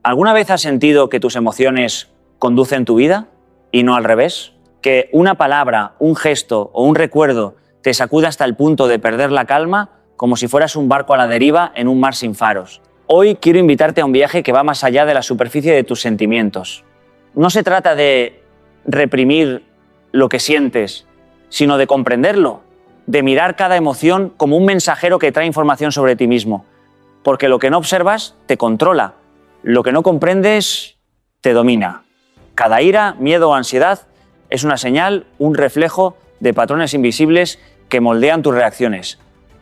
¿Alguna vez has sentido que tus emociones conducen tu vida y no al revés? ¿Que una palabra, un gesto o un recuerdo te sacude hasta el punto de perder la calma como si fueras un barco a la deriva en un mar sin faros? Hoy quiero invitarte a un viaje que va más allá de la superficie de tus sentimientos. No se trata de reprimir lo que sientes, sino de comprenderlo, de mirar cada emoción como un mensajero que trae información sobre ti mismo. Porque lo que no observas te controla, lo que no comprendes te domina. Cada ira, miedo o ansiedad es una señal, un reflejo de patrones invisibles que moldean tus reacciones.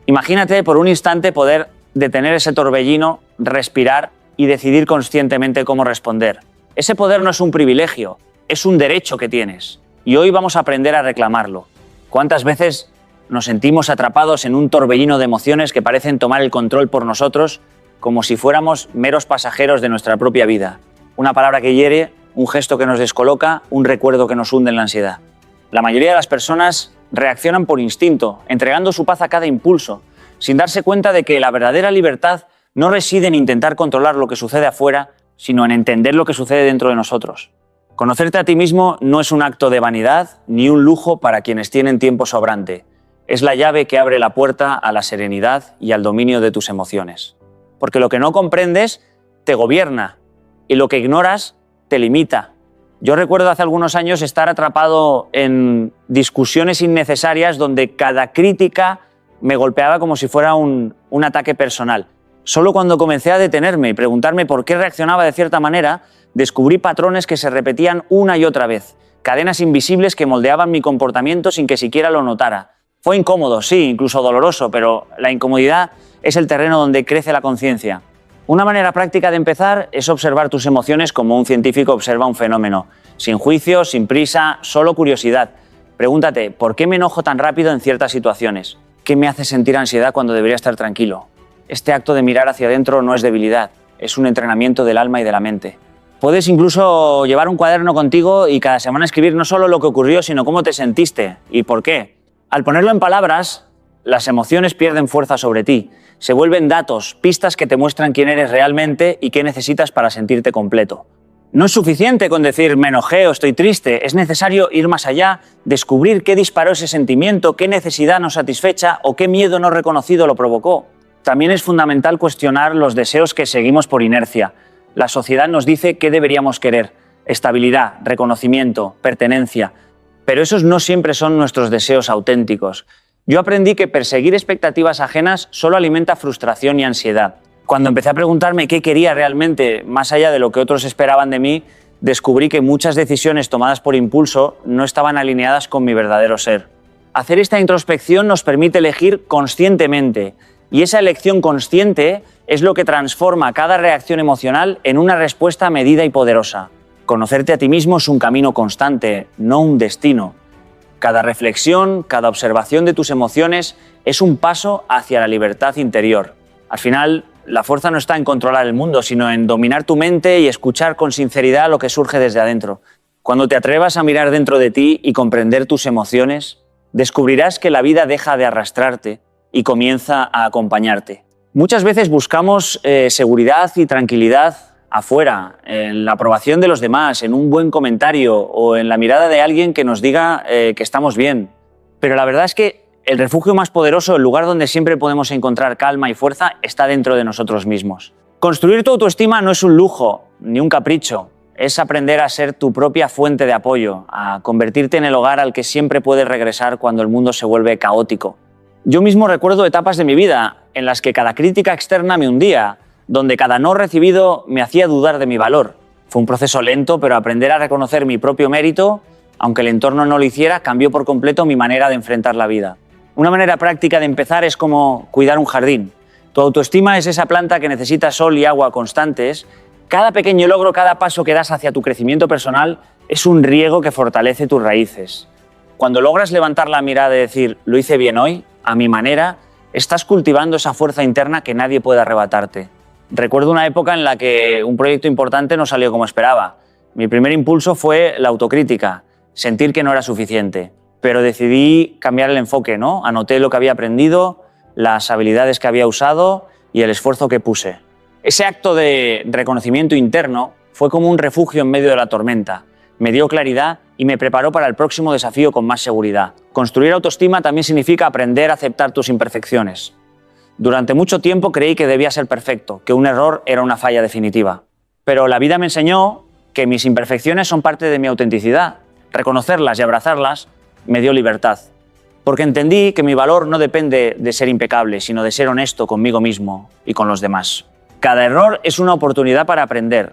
Imagínate por un instante poder detener ese torbellino, respirar y decidir conscientemente cómo responder. Ese poder no es un privilegio, es un derecho que tienes. Y hoy vamos a aprender a reclamarlo. ¿Cuántas veces nos sentimos atrapados en un torbellino de emociones que parecen tomar el control por nosotros como si fuéramos meros pasajeros de nuestra propia vida? Una palabra que hiere, un gesto que nos descoloca, un recuerdo que nos hunde en la ansiedad. La mayoría de las personas reaccionan por instinto, entregando su paz a cada impulso, sin darse cuenta de que la verdadera libertad no reside en intentar controlar lo que sucede afuera, sino en entender lo que sucede dentro de nosotros. Conocerte a ti mismo no es un acto de vanidad ni un lujo para quienes tienen tiempo sobrante. Es la llave que abre la puerta a la serenidad y al dominio de tus emociones. Porque lo que no comprendes te gobierna y lo que ignoras te limita. Yo recuerdo hace algunos años estar atrapado en discusiones innecesarias donde cada crítica me golpeaba como si fuera un ataque personal. Solo cuando comencé a detenerme y preguntarme por qué reaccionaba de cierta manera, descubrí patrones que se repetían una y otra vez, cadenas invisibles que moldeaban mi comportamiento sin que siquiera lo notara. Fue incómodo, sí, incluso doloroso, pero la incomodidad es el terreno donde crece la conciencia. Una manera práctica de empezar es observar tus emociones como un científico observa un fenómeno, sin juicio, sin prisa, solo curiosidad. Pregúntate, ¿por qué me enojo tan rápido en ciertas situaciones? ¿Qué me hace sentir ansiedad cuando debería estar tranquilo? Este acto de mirar hacia adentro no es debilidad, es un entrenamiento del alma y de la mente. Puedes incluso llevar un cuaderno contigo y cada semana escribir no solo lo que ocurrió, sino cómo te sentiste y por qué. Al ponerlo en palabras, las emociones pierden fuerza sobre ti. Se vuelven datos, pistas que te muestran quién eres realmente y qué necesitas para sentirte completo. No es suficiente con decir me enojé o estoy triste, es necesario ir más allá, descubrir qué disparó ese sentimiento, qué necesidad no satisfecha o qué miedo no reconocido lo provocó. También es fundamental cuestionar los deseos que seguimos por inercia. La sociedad nos dice qué deberíamos querer: estabilidad, reconocimiento, pertenencia. Pero esos no siempre son nuestros deseos auténticos. Yo aprendí que perseguir expectativas ajenas solo alimenta frustración y ansiedad. Cuando empecé a preguntarme qué quería realmente, más allá de lo que otros esperaban de mí, descubrí que muchas decisiones tomadas por impulso no estaban alineadas con mi verdadero ser. Hacer esta introspección nos permite elegir conscientemente, y esa elección consciente es lo que transforma cada reacción emocional en una respuesta medida y poderosa. Conocerte a ti mismo es un camino constante, no un destino. Cada reflexión, cada observación de tus emociones es un paso hacia la libertad interior. Al final, la fuerza no está en controlar el mundo, sino en dominar tu mente y escuchar con sinceridad lo que surge desde adentro. Cuando te atrevas a mirar dentro de ti y comprender tus emociones, descubrirás que la vida deja de arrastrarte y comienza a acompañarte. Muchas veces buscamos seguridad y tranquilidad afuera, en la aprobación de los demás, en un buen comentario o en la mirada de alguien que nos diga que estamos bien. Pero la verdad es que el refugio más poderoso, el lugar donde siempre podemos encontrar calma y fuerza, está dentro de nosotros mismos. Construir tu autoestima no es un lujo ni un capricho, es aprender a ser tu propia fuente de apoyo, a convertirte en el hogar al que siempre puedes regresar cuando el mundo se vuelve caótico. Yo mismo recuerdo etapas de mi vida en las que cada crítica externa me hundía, donde cada no recibido me hacía dudar de mi valor. Fue un proceso lento, pero aprender a reconocer mi propio mérito, aunque el entorno no lo hiciera, cambió por completo mi manera de enfrentar la vida. Una manera práctica de empezar es como cuidar un jardín. Tu autoestima es esa planta que necesita sol y agua constantes. Cada pequeño logro, cada paso que das hacia tu crecimiento personal es un riego que fortalece tus raíces. Cuando logras levantar la mirada y decir lo hice bien hoy, a mi manera, estás cultivando esa fuerza interna que nadie puede arrebatarte. Recuerdo una época en la que un proyecto importante no salió como esperaba. Mi primer impulso fue la autocrítica, sentir que no era suficiente. Pero decidí cambiar el enfoque, ¿no? Anoté lo que había aprendido, las habilidades que había usado y el esfuerzo que puse. Ese acto de reconocimiento interno fue como un refugio en medio de la tormenta. Me dio claridad y me preparó para el próximo desafío con más seguridad. Construir autoestima también significa aprender a aceptar tus imperfecciones. Durante mucho tiempo creí que debía ser perfecto, que un error era una falla definitiva. Pero la vida me enseñó que mis imperfecciones son parte de mi autenticidad. Reconocerlas y abrazarlas me dio libertad. Porque entendí que mi valor no depende de ser impecable, sino de ser honesto conmigo mismo y con los demás. Cada error es una oportunidad para aprender.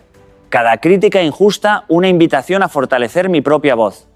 Cada crítica injusta, una invitación a fortalecer mi propia voz.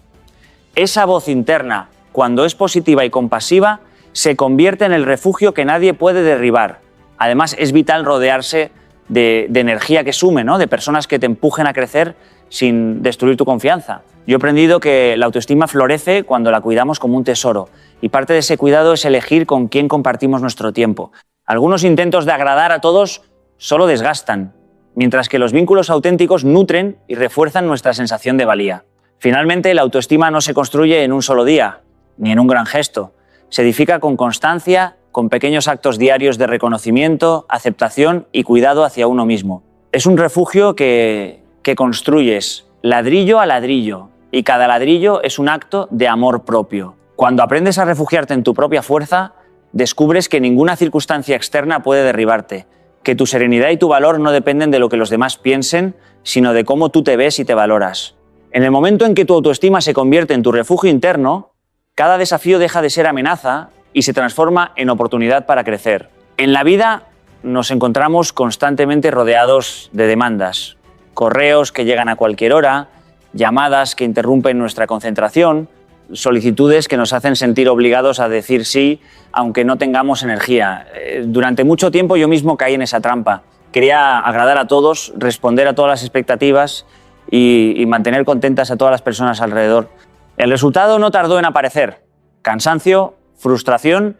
Esa voz interna, cuando es positiva y compasiva, se convierte en el refugio que nadie puede derribar. Además, es vital rodearse de energía que sume, ¿no? De personas que te empujen a crecer sin destruir tu confianza. Yo he aprendido que la autoestima florece cuando la cuidamos como un tesoro, y parte de ese cuidado es elegir con quién compartimos nuestro tiempo. Algunos intentos de agradar a todos solo desgastan, mientras que los vínculos auténticos nutren y refuerzan nuestra sensación de valía. Finalmente, la autoestima no se construye en un solo día, ni en un gran gesto. Se edifica con constancia, con pequeños actos diarios de reconocimiento, aceptación y cuidado hacia uno mismo. Es un refugio que construyes ladrillo a ladrillo, y cada ladrillo es un acto de amor propio. Cuando aprendes a refugiarte en tu propia fuerza, descubres que ninguna circunstancia externa puede derribarte, que tu serenidad y tu valor no dependen de lo que los demás piensen, sino de cómo tú te ves y te valoras. En el momento en que tu autoestima se convierte en tu refugio interno, cada desafío deja de ser amenaza y se transforma en oportunidad para crecer. En la vida nos encontramos constantemente rodeados de demandas, correos que llegan a cualquier hora, llamadas que interrumpen nuestra concentración, solicitudes que nos hacen sentir obligados a decir sí, aunque no tengamos energía. Durante mucho tiempo yo mismo caí en esa trampa. Quería agradar a todos, responder a todas las expectativas y mantener contentas a todas las personas alrededor. El resultado no tardó en aparecer: cansancio, frustración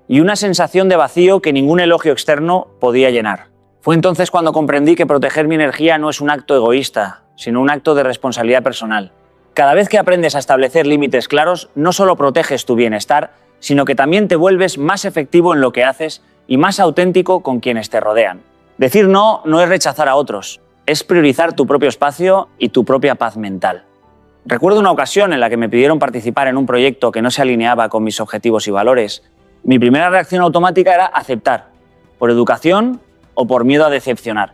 y una sensación de vacío que ningún elogio externo podía llenar. Fue entonces cuando comprendí que proteger mi energía no es un acto egoísta, sino un acto de responsabilidad personal. Cada vez que aprendes a establecer límites claros, no solo proteges tu bienestar, sino que también te vuelves más efectivo en lo que haces y más auténtico con quienes te rodean. Decir no no es rechazar a otros, es priorizar tu propio espacio y tu propia paz mental. Recuerdo una ocasión en la que me pidieron participar en un proyecto que no se alineaba con mis objetivos y valores. Mi primera reacción automática era aceptar, por educación o por miedo a decepcionar.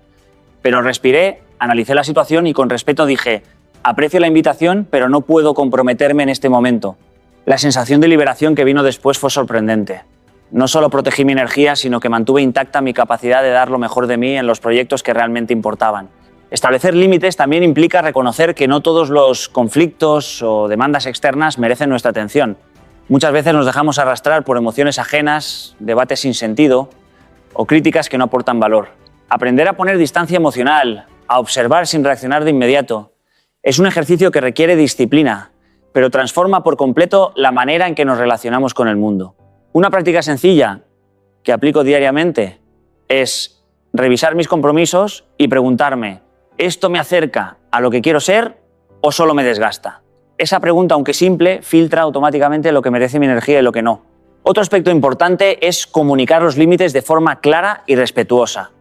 Pero respiré, analicé la situación y con respeto dije: aprecio la invitación, pero no puedo comprometerme en este momento. La sensación de liberación que vino después fue sorprendente. No solo protegí mi energía, sino que mantuve intacta mi capacidad de dar lo mejor de mí en los proyectos que realmente importaban. Establecer límites también implica reconocer que no todos los conflictos o demandas externas merecen nuestra atención. Muchas veces nos dejamos arrastrar por emociones ajenas, debates sin sentido o críticas que no aportan valor. Aprender a poner distancia emocional, a observar sin reaccionar de inmediato, es un ejercicio que requiere disciplina, pero transforma por completo la manera en que nos relacionamos con el mundo. Una práctica sencilla que aplico diariamente es revisar mis compromisos y preguntarme: ¿esto me acerca a lo que quiero ser o solo me desgasta? Esa pregunta, aunque simple, filtra automáticamente lo que merece mi energía y lo que no. Otro aspecto importante es comunicar los límites de forma clara y respetuosa.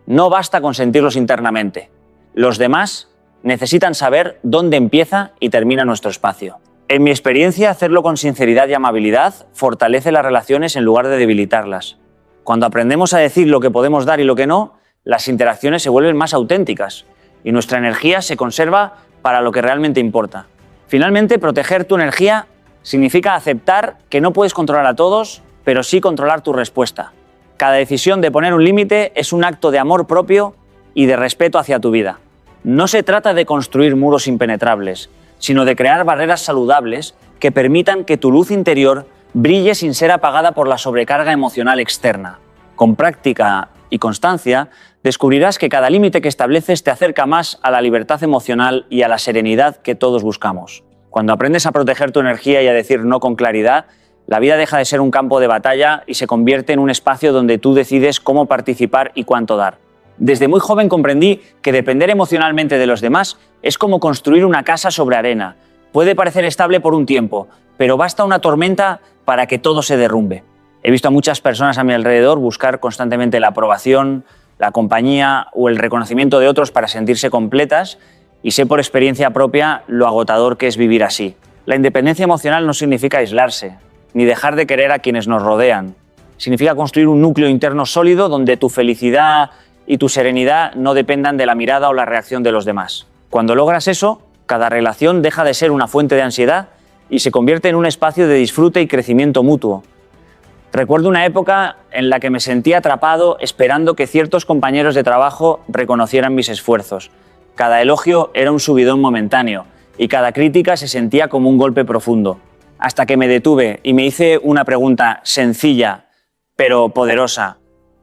No basta con sentirlos internamente. Los demás necesitan saber dónde empieza y termina nuestro espacio. En mi experiencia, hacerlo con sinceridad y amabilidad fortalece las relaciones en lugar de debilitarlas. Cuando aprendemos a decir lo que podemos dar y lo que no, las interacciones se vuelven más auténticas y nuestra energía se conserva para lo que realmente importa. Finalmente, proteger tu energía significa aceptar que no puedes controlar a todos, pero sí controlar tu respuesta. Cada decisión de poner un límite es un acto de amor propio y de respeto hacia tu vida. No se trata de construir muros impenetrables, sino de crear barreras saludables que permitan que tu luz interior brille sin ser apagada por la sobrecarga emocional externa. Con práctica y constancia, descubrirás que cada límite que estableces te acerca más a la libertad emocional y a la serenidad que todos buscamos. Cuando aprendes a proteger tu energía y a decir no con claridad, la vida deja de ser un campo de batalla y se convierte en un espacio donde tú decides cómo participar y cuánto dar. Desde muy joven comprendí que depender emocionalmente de los demás es como construir una casa sobre arena. Puede parecer estable por un tiempo, pero basta una tormenta para que todo se derrumbe. He visto a muchas personas a mi alrededor buscar constantemente la aprobación, la compañía o el reconocimiento de otros para sentirse completas, y sé por experiencia propia lo agotador que es vivir así. La independencia emocional no significa aislarse, ni dejar de querer a quienes nos rodean. Significa construir un núcleo interno sólido donde tu felicidad y tu serenidad no dependan de la mirada o la reacción de los demás. Cuando logras eso, cada relación deja de ser una fuente de ansiedad y se convierte en un espacio de disfrute y crecimiento mutuo. Recuerdo una época en la que me sentía atrapado esperando que ciertos compañeros de trabajo reconocieran mis esfuerzos. Cada elogio era un subidón momentáneo y cada crítica se sentía como un golpe profundo. Hasta que me detuve y me hice una pregunta sencilla, pero poderosa.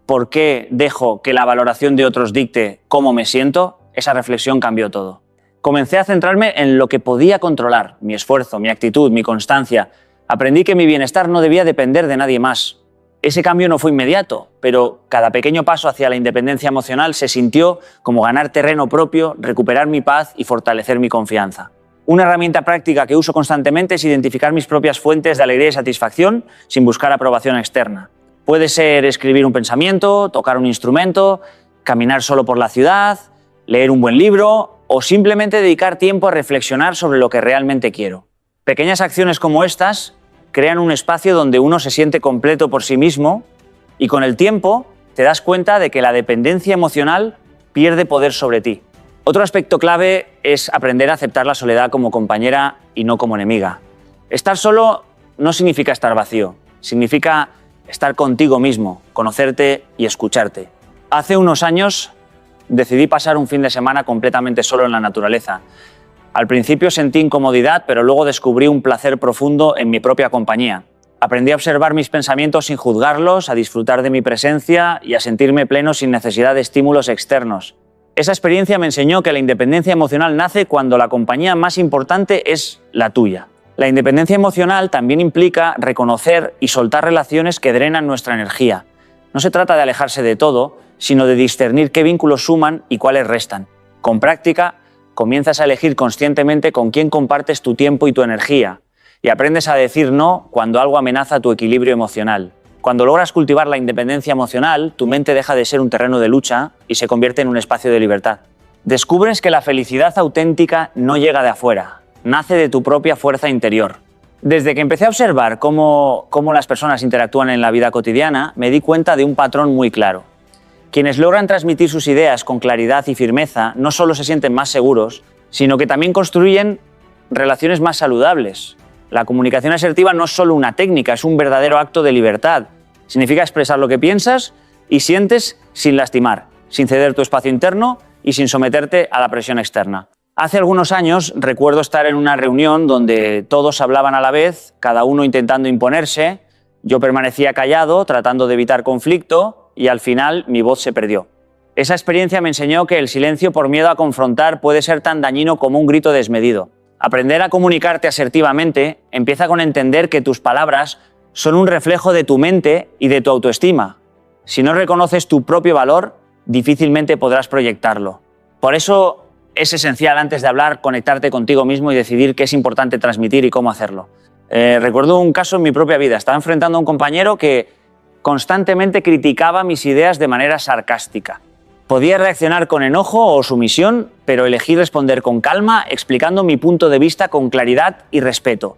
¿Por qué dejo que la valoración de otros dicte cómo me siento? Esa reflexión cambió todo. Comencé a centrarme en lo que podía controlar, mi esfuerzo, mi actitud, mi constancia. Aprendí que mi bienestar no debía depender de nadie más. Ese cambio no fue inmediato, pero cada pequeño paso hacia la independencia emocional se sintió como ganar terreno propio, recuperar mi paz y fortalecer mi confianza. Una herramienta práctica que uso constantemente es identificar mis propias fuentes de alegría y satisfacción sin buscar aprobación externa. Puede ser escribir un pensamiento, tocar un instrumento, caminar solo por la ciudad, leer un buen libro o simplemente dedicar tiempo a reflexionar sobre lo que realmente quiero. Pequeñas acciones como estas crean un espacio donde uno se siente completo por sí mismo y con el tiempo te das cuenta de que la dependencia emocional pierde poder sobre ti. Otro aspecto clave es aprender a aceptar la soledad como compañera y no como enemiga. Estar solo no significa estar vacío, significa estar contigo mismo, conocerte y escucharte. Hace unos años decidí pasar un fin de semana completamente solo en la naturaleza. Al principio sentí incomodidad, pero luego descubrí un placer profundo en mi propia compañía. Aprendí a observar mis pensamientos sin juzgarlos, a disfrutar de mi presencia y a sentirme pleno sin necesidad de estímulos externos. Esa experiencia me enseñó que la independencia emocional nace cuando la compañía más importante es la tuya. La independencia emocional también implica reconocer y soltar relaciones que drenan nuestra energía. No se trata de alejarse de todo, sino de discernir qué vínculos suman y cuáles restan. Con práctica, comienzas a elegir conscientemente con quién compartes tu tiempo y tu energía, y aprendes a decir no cuando algo amenaza tu equilibrio emocional. Cuando logras cultivar la independencia emocional, tu mente deja de ser un terreno de lucha y se convierte en un espacio de libertad. Descubres que la felicidad auténtica no llega de afuera, nace de tu propia fuerza interior. Desde que empecé a observar cómo las personas interactúan en la vida cotidiana, me di cuenta de un patrón muy claro. Quienes logran transmitir sus ideas con claridad y firmeza no solo se sienten más seguros, sino que también construyen relaciones más saludables. La comunicación asertiva no es solo una técnica, es un verdadero acto de libertad. Significa expresar lo que piensas y sientes sin lastimar, sin ceder tu espacio interno y sin someterte a la presión externa. Hace algunos años recuerdo estar en una reunión donde todos hablaban a la vez, cada uno intentando imponerse. Yo permanecía callado, tratando de evitar conflicto, y al final mi voz se perdió. Esa experiencia me enseñó que el silencio por miedo a confrontar puede ser tan dañino como un grito desmedido. Aprender a comunicarte asertivamente empieza con entender que tus palabras son un reflejo de tu mente y de tu autoestima. Si no reconoces tu propio valor, difícilmente podrás proyectarlo. Por eso es esencial, antes de hablar, conectarte contigo mismo y decidir qué es importante transmitir y cómo hacerlo. Recuerdo un caso en mi propia vida. Estaba enfrentando a un compañero que constantemente criticaba mis ideas de manera sarcástica. Podía reaccionar con enojo o sumisión, pero elegí responder con calma, explicando mi punto de vista con claridad y respeto.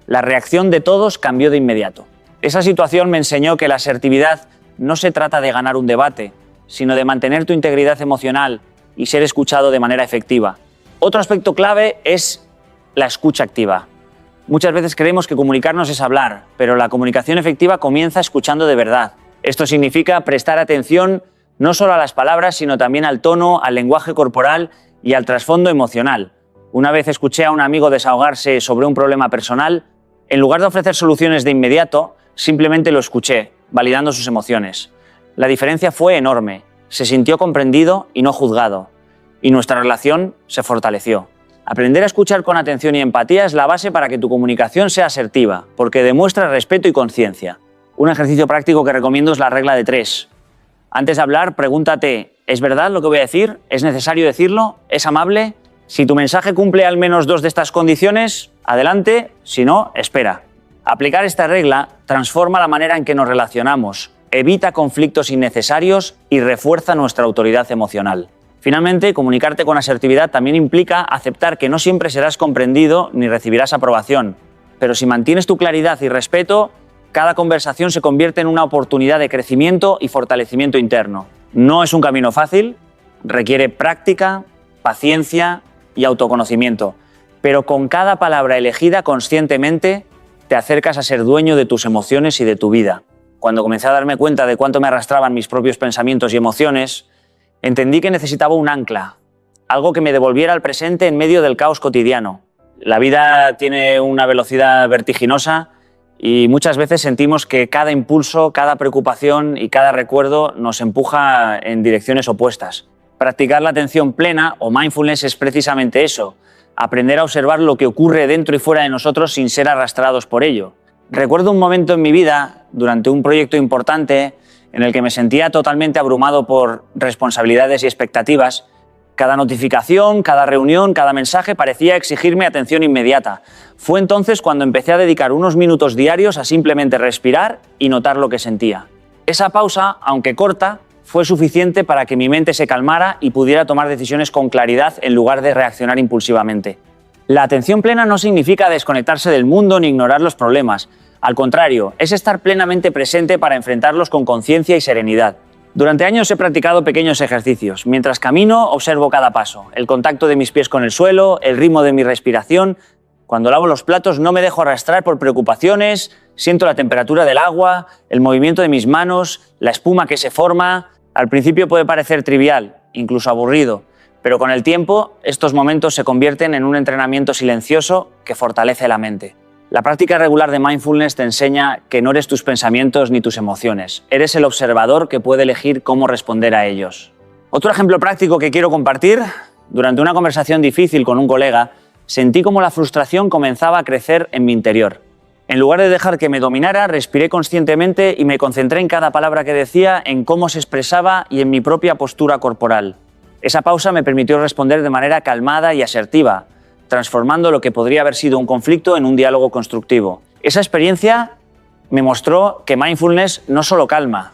La reacción de todos cambió de inmediato. Esa situación me enseñó que la asertividad no se trata de ganar un debate, sino de mantener tu integridad emocional y ser escuchado de manera efectiva. Otro aspecto clave es la escucha activa. Muchas veces creemos que comunicarnos es hablar, pero la comunicación efectiva comienza escuchando de verdad. Esto significa prestar atención no solo a las palabras, sino también al tono, al lenguaje corporal y al trasfondo emocional. Una vez escuché a un amigo desahogarse sobre un problema personal. En lugar de ofrecer soluciones de inmediato, simplemente lo escuché, validando sus emociones. La diferencia fue enorme. Se sintió comprendido y no juzgado, y nuestra relación se fortaleció. Aprender a escuchar con atención y empatía es la base para que tu comunicación sea asertiva, porque demuestra respeto y conciencia. Un ejercicio práctico que recomiendo es la regla de 3. Antes de hablar, pregúntate, ¿es verdad lo que voy a decir? ¿Es necesario decirlo? ¿Es amable? Si tu mensaje cumple al menos 2 de estas condiciones, adelante, si no, espera. Aplicar esta regla transforma la manera en que nos relacionamos, evita conflictos innecesarios y refuerza nuestra autoridad emocional. Finalmente, comunicarte con asertividad también implica aceptar que no siempre serás comprendido ni recibirás aprobación, pero si mantienes tu claridad y respeto, cada conversación se convierte en una oportunidad de crecimiento y fortalecimiento interno. No es un camino fácil, requiere práctica, paciencia y autoconocimiento, pero con cada palabra elegida conscientemente te acercas a ser dueño de tus emociones y de tu vida. Cuando comencé a darme cuenta de cuánto me arrastraban mis propios pensamientos y emociones, entendí que necesitaba un ancla, algo que me devolviera al presente en medio del caos cotidiano. La vida tiene una velocidad vertiginosa y muchas veces sentimos que cada impulso, cada preocupación y cada recuerdo nos empuja en direcciones opuestas. Practicar la atención plena o mindfulness es precisamente eso, aprender a observar lo que ocurre dentro y fuera de nosotros sin ser arrastrados por ello. Recuerdo un momento en mi vida, durante un proyecto importante, en el que me sentía totalmente abrumado por responsabilidades y expectativas. Cada notificación, cada reunión, cada mensaje parecía exigirme atención inmediata. Fue entonces cuando empecé a dedicar unos minutos diarios a simplemente respirar y notar lo que sentía. Esa pausa, aunque corta, fue suficiente para que mi mente se calmara y pudiera tomar decisiones con claridad en lugar de reaccionar impulsivamente. La atención plena no significa desconectarse del mundo ni ignorar los problemas. Al contrario, es estar plenamente presente para enfrentarlos con conciencia y serenidad. Durante años he practicado pequeños ejercicios. Mientras camino, observo cada paso, el contacto de mis pies con el suelo, el ritmo de mi respiración. Cuando lavo los platos no me dejo arrastrar por preocupaciones, siento la temperatura del agua, el movimiento de mis manos, la espuma que se forma. Al principio puede parecer trivial, incluso aburrido, pero con el tiempo estos momentos se convierten en un entrenamiento silencioso que fortalece la mente. La práctica regular de mindfulness te enseña que no eres tus pensamientos ni tus emociones. Eres el observador que puede elegir cómo responder a ellos. Otro ejemplo práctico que quiero compartir: durante una conversación difícil con un colega, sentí como la frustración comenzaba a crecer en mi interior. En lugar de dejar que me dominara, respiré conscientemente y me concentré en cada palabra que decía, en cómo se expresaba y en mi propia postura corporal. Esa pausa me permitió responder de manera calmada y asertiva, transformando lo que podría haber sido un conflicto en un diálogo constructivo. Esa experiencia me mostró que mindfulness no solo calma,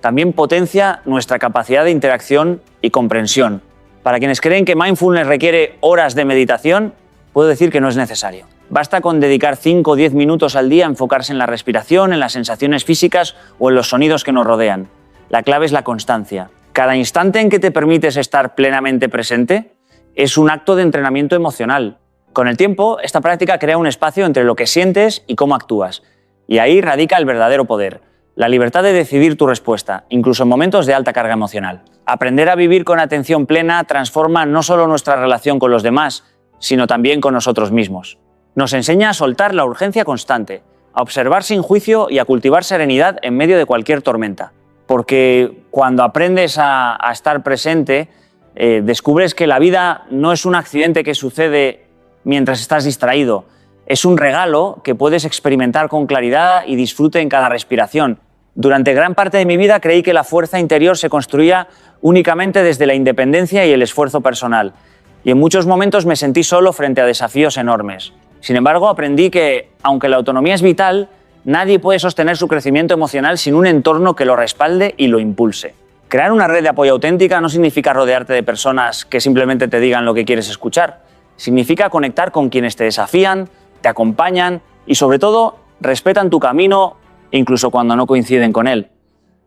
también potencia nuestra capacidad de interacción y comprensión. Para quienes creen que mindfulness requiere horas de meditación, puedo decir que no es necesario. Basta con dedicar 5 o 10 minutos al día a enfocarse en la respiración, en las sensaciones físicas o en los sonidos que nos rodean. La clave es la constancia. Cada instante en que te permites estar plenamente presente es un acto de entrenamiento emocional. Con el tiempo, esta práctica crea un espacio entre lo que sientes y cómo actúas. Y ahí radica el verdadero poder, la libertad de decidir tu respuesta, incluso en momentos de alta carga emocional. Aprender a vivir con atención plena transforma no solo nuestra relación con los demás, sino también con nosotros mismos. Nos enseña a soltar la urgencia constante, a observar sin juicio y a cultivar serenidad en medio de cualquier tormenta. Porque cuando aprendes a estar presente, descubres que la vida no es un accidente que sucede mientras estás distraído. Es un regalo que puedes experimentar con claridad y disfrute en cada respiración. Durante gran parte de mi vida creí que la fuerza interior se construía únicamente desde la independencia y el esfuerzo personal. Y en muchos momentos me sentí solo frente a desafíos enormes. Sin embargo, aprendí que, aunque la autonomía es vital, nadie puede sostener su crecimiento emocional sin un entorno que lo respalde y lo impulse. Crear una red de apoyo auténtica no significa rodearte de personas que simplemente te digan lo que quieres escuchar. Significa conectar con quienes te desafían, te acompañan y, sobre todo, respetan tu camino incluso cuando no coinciden con él.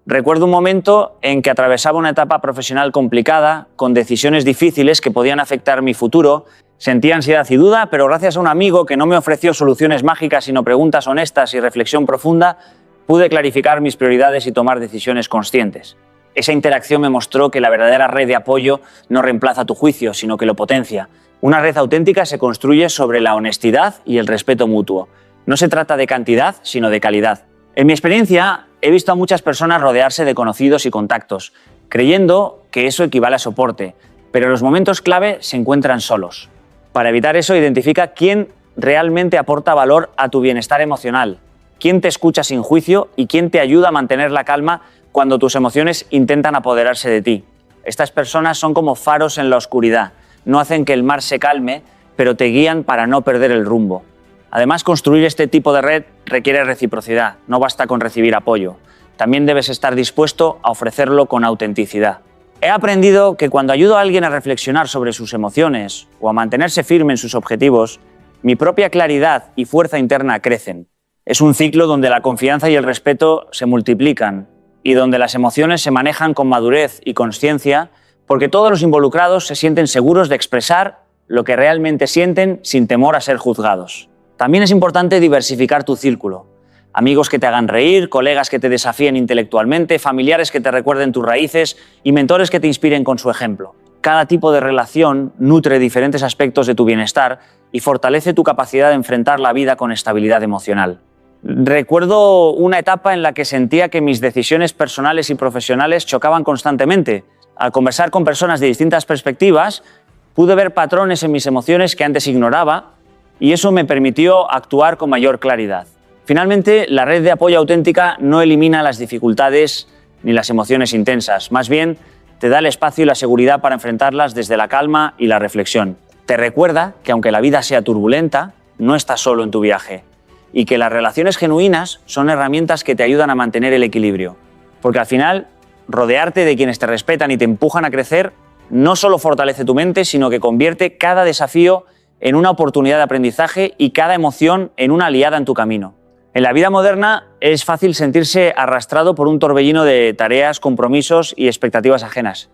Recuerdo un momento en que atravesaba una etapa profesional complicada, con decisiones difíciles que podían afectar mi futuro. Sentía ansiedad y duda, pero gracias a un amigo que no me ofreció soluciones mágicas sino preguntas honestas y reflexión profunda, pude clarificar mis prioridades y tomar decisiones conscientes. Esa interacción me mostró que la verdadera red de apoyo no reemplaza tu juicio, sino que lo potencia. Una red auténtica se construye sobre la honestidad y el respeto mutuo. No se trata de cantidad, sino de calidad. En mi experiencia, he visto a muchas personas rodearse de conocidos y contactos, creyendo que eso equivale a soporte, pero en los momentos clave se encuentran solos. Para evitar eso, identifica quién realmente aporta valor a tu bienestar emocional, quién te escucha sin juicio y quién te ayuda a mantener la calma cuando tus emociones intentan apoderarse de ti. Estas personas son como faros en la oscuridad, no hacen que el mar se calme, pero te guían para no perder el rumbo. Además, construir este tipo de red requiere reciprocidad, no basta con recibir apoyo. también debes estar dispuesto a ofrecerlo con autenticidad. He aprendido que cuando ayudo a alguien a reflexionar sobre sus emociones o a mantenerse firme en sus objetivos, mi propia claridad y fuerza interna crecen. Es un ciclo donde la confianza y el respeto se multiplican y donde las emociones se manejan con madurez y consciencia, porque todos los involucrados se sienten seguros de expresar lo que realmente sienten sin temor a ser juzgados. También es importante diversificar tu círculo. Amigos que te hagan reír, colegas que te desafíen intelectualmente, familiares que te recuerden tus raíces y mentores que te inspiren con su ejemplo. Cada tipo de relación nutre diferentes aspectos de tu bienestar y fortalece tu capacidad de enfrentar la vida con estabilidad emocional. Recuerdo una etapa en la que sentía que mis decisiones personales y profesionales chocaban constantemente. Al conversar con personas de distintas perspectivas, pude ver patrones en mis emociones que antes ignoraba y eso me permitió actuar con mayor claridad. Finalmente, la red de apoyo auténtica no elimina las dificultades ni las emociones intensas, más bien te da el espacio y la seguridad para enfrentarlas desde la calma y la reflexión. Te recuerda que aunque la vida sea turbulenta, no estás solo en tu viaje y que las relaciones genuinas son herramientas que te ayudan a mantener el equilibrio. Porque al final, rodearte de quienes te respetan y te empujan a crecer no solo fortalece tu mente, sino que convierte cada desafío en una oportunidad de aprendizaje y cada emoción en una aliada en tu camino. En la vida moderna es fácil sentirse arrastrado por un torbellino de tareas, compromisos y expectativas ajenas.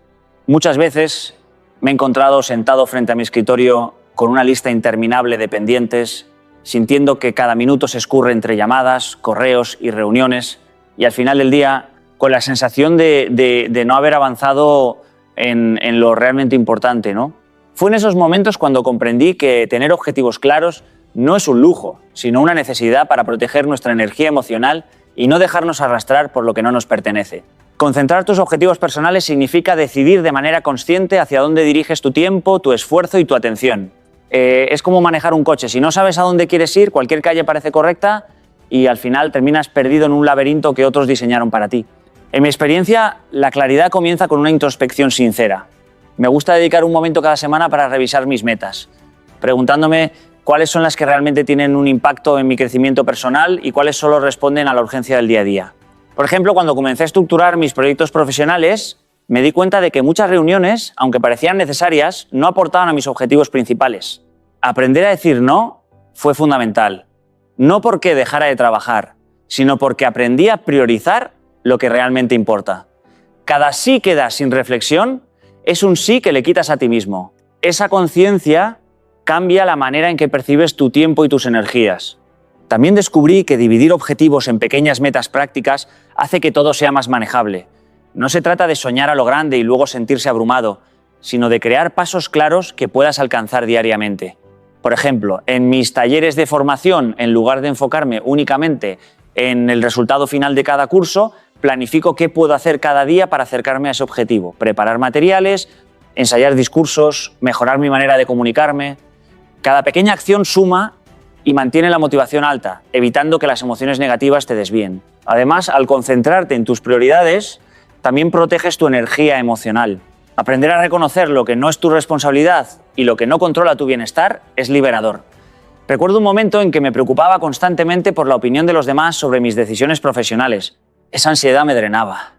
Muchas veces me he encontrado sentado frente a mi escritorio con una lista interminable de pendientes, sintiendo que cada minuto se escurre entre llamadas, correos y reuniones, y al final del día con la sensación de no haber avanzado en lo realmente importante, ¿no? Fue en esos momentos cuando comprendí que tener objetivos claros no es un lujo, sino una necesidad para proteger nuestra energía emocional y no dejarnos arrastrar por lo que no nos pertenece. Concentrar tus objetivos personales significa decidir de manera consciente hacia dónde diriges tu tiempo, tu esfuerzo y tu atención. Es como manejar un coche. Si no sabes a dónde quieres ir, cualquier calle parece correcta y al final terminas perdido en un laberinto que otros diseñaron para ti. En mi experiencia, la claridad comienza con una introspección sincera. Me gusta dedicar un momento cada semana para revisar mis metas, preguntándome cuáles son las que realmente tienen un impacto en mi crecimiento personal y cuáles solo responden a la urgencia del día a día. Por ejemplo, cuando comencé a estructurar mis proyectos profesionales, me di cuenta de que muchas reuniones, aunque parecían necesarias, no aportaban a mis objetivos principales. Aprender a decir no fue fundamental. No porque dejara de trabajar, sino porque aprendí a priorizar lo que realmente importa. Cada sí que das sin reflexión es un sí que le quitas a ti mismo. Esa conciencia cambia la manera en que percibes tu tiempo y tus energías. También descubrí que dividir objetivos en pequeñas metas prácticas hace que todo sea más manejable. No se trata de soñar a lo grande y luego sentirse abrumado, sino de crear pasos claros que puedas alcanzar diariamente. Por ejemplo, en mis talleres de formación, en lugar de enfocarme únicamente en el resultado final de cada curso, planifico qué puedo hacer cada día para acercarme a ese objetivo. Preparar materiales, ensayar discursos, mejorar mi manera de comunicarme. Cada pequeña acción suma y mantiene la motivación alta, evitando que las emociones negativas te desvíen. Además, al concentrarte en tus prioridades, también proteges tu energía emocional. Aprender a reconocer lo que no es tu responsabilidad y lo que no controla tu bienestar es liberador. Recuerdo un momento en que me preocupaba constantemente por la opinión de los demás sobre mis decisiones profesionales. Esa ansiedad me drenaba.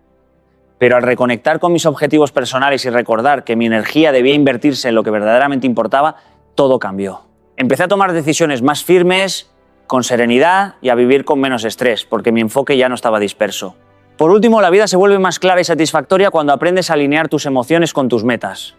Pero al reconectar con mis objetivos personales y recordar que mi energía debía invertirse en lo que verdaderamente importaba, todo cambió. Empecé a tomar decisiones más firmes, con serenidad y a vivir con menos estrés, porque mi enfoque ya no estaba disperso. Por último, la vida se vuelve más clara y satisfactoria cuando aprendes a alinear tus emociones con tus metas.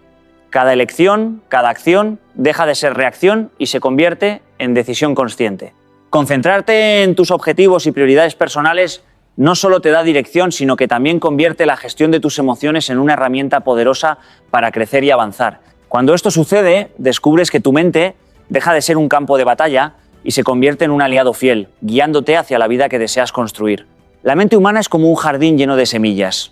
Cada elección, cada acción, deja de ser reacción y se convierte en decisión consciente. Concentrarte en tus objetivos y prioridades personales no solo te da dirección, sino que también convierte la gestión de tus emociones en una herramienta poderosa para crecer y avanzar. Cuando esto sucede, descubres que tu mente deja de ser un campo de batalla y se convierte en un aliado fiel, guiándote hacia la vida que deseas construir. La mente humana es como un jardín lleno de semillas.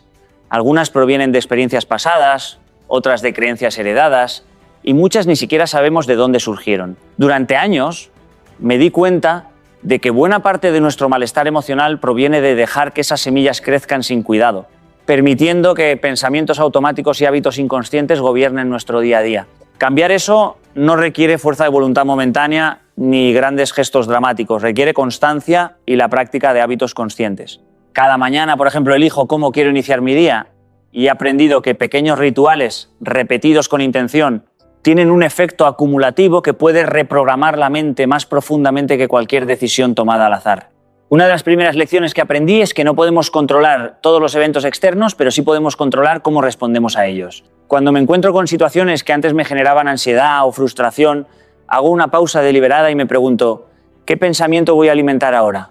Algunas provienen de experiencias pasadas, otras de creencias heredadas, y muchas ni siquiera sabemos de dónde surgieron. Durante años me di cuenta de que buena parte de nuestro malestar emocional proviene de dejar que esas semillas crezcan sin cuidado, permitiendo que pensamientos automáticos y hábitos inconscientes gobiernen nuestro día a día. Cambiar eso no requiere fuerza de voluntad momentánea ni grandes gestos dramáticos, requiere constancia y la práctica de hábitos conscientes. Cada mañana, por ejemplo, elijo cómo quiero iniciar mi día y he aprendido que pequeños rituales repetidos con intención tienen un efecto acumulativo que puede reprogramar la mente más profundamente que cualquier decisión tomada al azar. Una de las primeras lecciones que aprendí es que no podemos controlar todos los eventos externos, pero sí podemos controlar cómo respondemos a ellos. Cuando me encuentro con situaciones que antes me generaban ansiedad o frustración, hago una pausa deliberada y me pregunto, ¿qué pensamiento voy a alimentar ahora?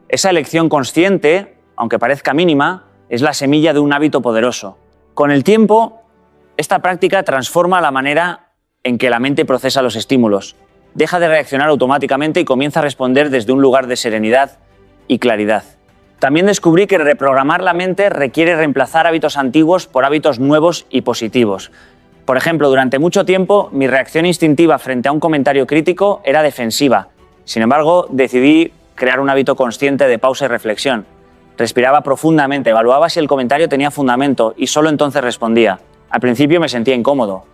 Esa elección consciente, aunque parezca mínima, es la semilla de un hábito poderoso. Con el tiempo, esta práctica transforma la manera en que la mente procesa los estímulos. Deja de reaccionar automáticamente y comienza a responder desde un lugar de serenidad y claridad. También descubrí que reprogramar la mente requiere reemplazar hábitos antiguos por hábitos nuevos y positivos. Por ejemplo, durante mucho tiempo, mi reacción instintiva frente a un comentario crítico era defensiva. Sin embargo, decidí crear un hábito consciente de pausa y reflexión. Respiraba profundamente, evaluaba si el comentario tenía fundamento y solo entonces respondía. Al principio me sentía incómodo,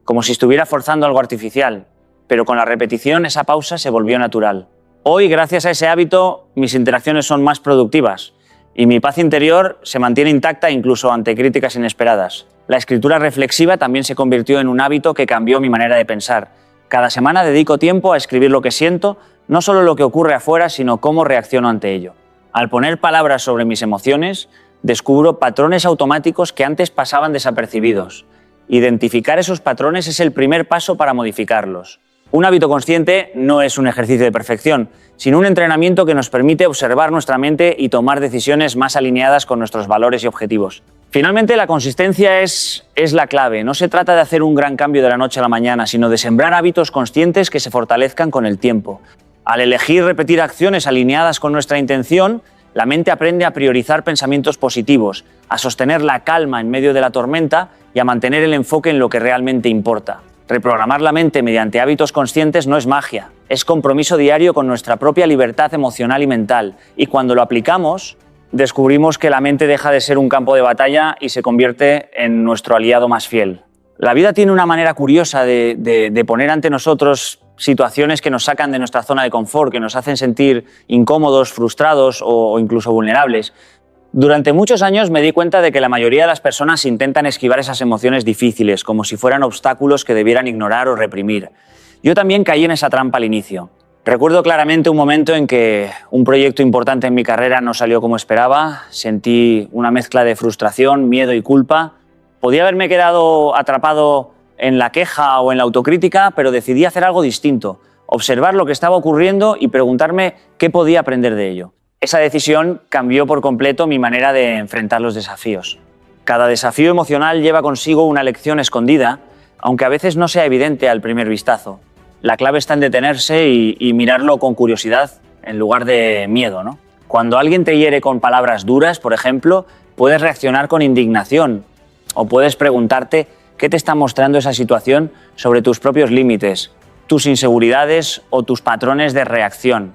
como si estuviera forzando algo artificial, pero con la repetición esa pausa se volvió natural. Hoy, gracias a ese hábito, mis interacciones son más productivas y mi paz interior se mantiene intacta incluso ante críticas inesperadas. La escritura reflexiva también se convirtió en un hábito que cambió mi manera de pensar. Cada semana dedico tiempo a escribir lo que siento, no solo lo que ocurre afuera, sino cómo reacciono ante ello. Al poner palabras sobre mis emociones, descubro patrones automáticos que antes pasaban desapercibidos. Identificar esos patrones es el primer paso para modificarlos. Un hábito consciente no es un ejercicio de perfección, sino un entrenamiento que nos permite observar nuestra mente y tomar decisiones más alineadas con nuestros valores y objetivos. Finalmente, la consistencia es la clave. No se trata de hacer un gran cambio de la noche a la mañana, sino de sembrar hábitos conscientes que se fortalezcan con el tiempo. Al elegir repetir acciones alineadas con nuestra intención, la mente aprende a priorizar pensamientos positivos, a sostener la calma en medio de la tormenta y a mantener el enfoque en lo que realmente importa. Reprogramar la mente mediante hábitos conscientes no es magia, es compromiso diario con nuestra propia libertad emocional y mental. Y cuando lo aplicamos, descubrimos que la mente deja de ser un campo de batalla y se convierte en nuestro aliado más fiel. La vida tiene una manera curiosa de poner ante nosotros situaciones que nos sacan de nuestra zona de confort, que nos hacen sentir incómodos, frustrados o incluso vulnerables. Durante muchos años me di cuenta de que la mayoría de las personas intentan esquivar esas emociones difíciles, como si fueran obstáculos que debieran ignorar o reprimir. Yo también caí en esa trampa al inicio. Recuerdo claramente un momento en que un proyecto importante en mi carrera no salió como esperaba, sentí una mezcla de frustración, miedo y culpa. Podía haberme quedado atrapado en la queja o en la autocrítica, pero decidí hacer algo distinto, observar lo que estaba ocurriendo y preguntarme qué podía aprender de ello. Esa decisión cambió por completo mi manera de enfrentar los desafíos. Cada desafío emocional lleva consigo una lección escondida, aunque a veces no sea evidente al primer vistazo. La clave está en detenerse y mirarlo con curiosidad en lugar de miedo, ¿no? Cuando alguien te hiere con palabras duras, por ejemplo, puedes reaccionar con indignación o puedes preguntarte qué te está mostrando esa situación sobre tus propios límites, tus inseguridades o tus patrones de reacción.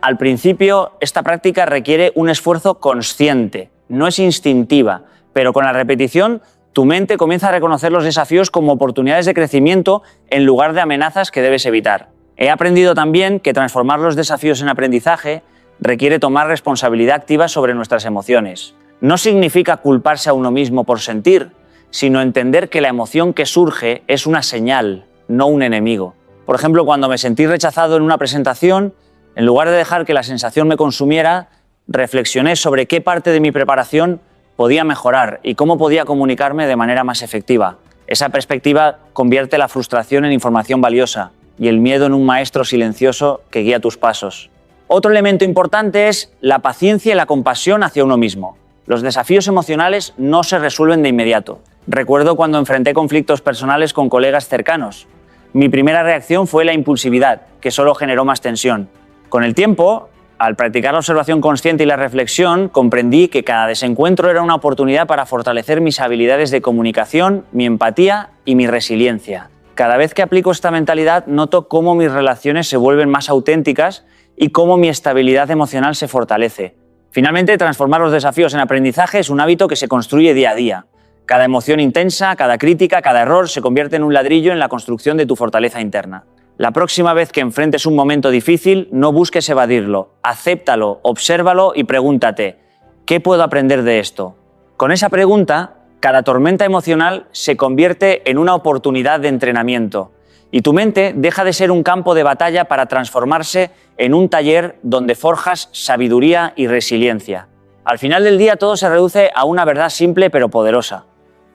Al principio, esta práctica requiere un esfuerzo consciente, no es instintiva, pero con la repetición, tu mente comienza a reconocer los desafíos como oportunidades de crecimiento en lugar de amenazas que debes evitar. He aprendido también que transformar los desafíos en aprendizaje requiere tomar responsabilidad activa sobre nuestras emociones. No significa culparse a uno mismo por sentir, sino entender que la emoción que surge es una señal, no un enemigo. Por ejemplo, cuando me sentí rechazado en una presentación, en lugar de dejar que la sensación me consumiera, reflexioné sobre qué parte de mi preparación podía mejorar y cómo podía comunicarme de manera más efectiva. Esa perspectiva convierte la frustración en información valiosa y el miedo en un maestro silencioso que guía tus pasos. Otro elemento importante es la paciencia y la compasión hacia uno mismo. Los desafíos emocionales no se resuelven de inmediato. Recuerdo cuando enfrenté conflictos personales con colegas cercanos. Mi primera reacción fue la impulsividad, que solo generó más tensión. Con el tiempo, al practicar la observación consciente y la reflexión, comprendí que cada desencuentro era una oportunidad para fortalecer mis habilidades de comunicación, mi empatía y mi resiliencia. Cada vez que aplico esta mentalidad, noto cómo mis relaciones se vuelven más auténticas y cómo mi estabilidad emocional se fortalece. Finalmente, transformar los desafíos en aprendizaje es un hábito que se construye día a día. Cada emoción intensa, cada crítica, cada error se convierte en un ladrillo en la construcción de tu fortaleza interna. La próxima vez que enfrentes un momento difícil, no busques evadirlo, acéptalo, obsérvalo y pregúntate, ¿Qué puedo aprender de esto? Con esa pregunta, cada tormenta emocional se convierte en una oportunidad de entrenamiento y tu mente deja de ser un campo de batalla para transformarse en un taller donde forjas sabiduría y resiliencia. Al final del día todo se reduce a una verdad simple pero poderosa.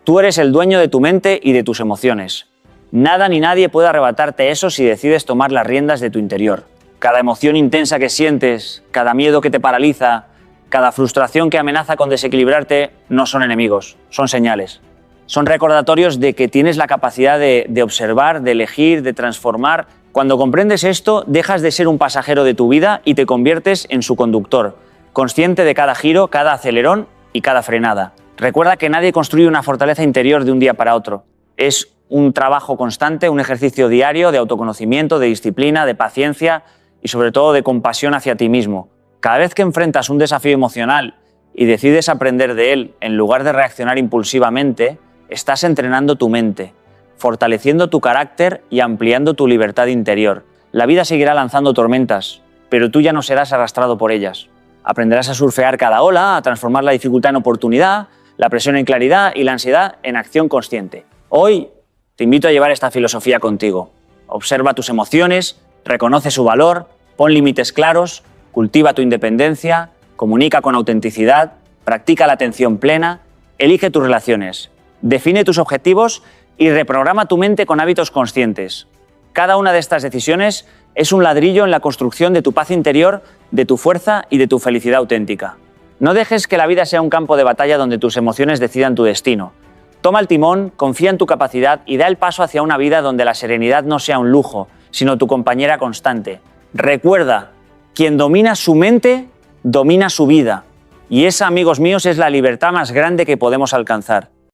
Tú eres el dueño de tu mente y de tus emociones. Nada ni nadie puede arrebatarte eso si decides tomar las riendas de tu interior. Cada emoción intensa que sientes, cada miedo que te paraliza, cada frustración que amenaza con desequilibrarte no son enemigos, son señales. Son recordatorios de que tienes la capacidad de observar, de elegir, de transformar. Cuando comprendes esto, dejas de ser un pasajero de tu vida y te conviertes en su conductor, consciente de cada giro, cada acelerón y cada frenada. Recuerda que nadie construye una fortaleza interior de un día para otro. Es un trabajo constante, un ejercicio diario de autoconocimiento, de disciplina, de paciencia y sobre todo de compasión hacia ti mismo. Cada vez que enfrentas un desafío emocional y decides aprender de él en lugar de reaccionar impulsivamente, estás entrenando tu mente, fortaleciendo tu carácter y ampliando tu libertad interior. La vida seguirá lanzando tormentas, pero tú ya no serás arrastrado por ellas. Aprenderás a surfear cada ola, a transformar la dificultad en oportunidad, la presión en claridad y la ansiedad en acción consciente. Hoy te invito a llevar esta filosofía contigo. Observa tus emociones, reconoce su valor, pon límites claros, cultiva tu independencia, comunica con autenticidad, practica la atención plena, elige tus relaciones, define tus objetivos y reprograma tu mente con hábitos conscientes. Cada una de estas decisiones es un ladrillo en la construcción de tu paz interior, de tu fuerza y de tu felicidad auténtica. No dejes que la vida sea un campo de batalla donde tus emociones decidan tu destino. Toma el timón, confía en tu capacidad y da el paso hacia una vida donde la serenidad no sea un lujo, sino tu compañera constante. Recuerda, quien domina su mente, domina su vida. Y esa, amigos míos, es la libertad más grande que podemos alcanzar.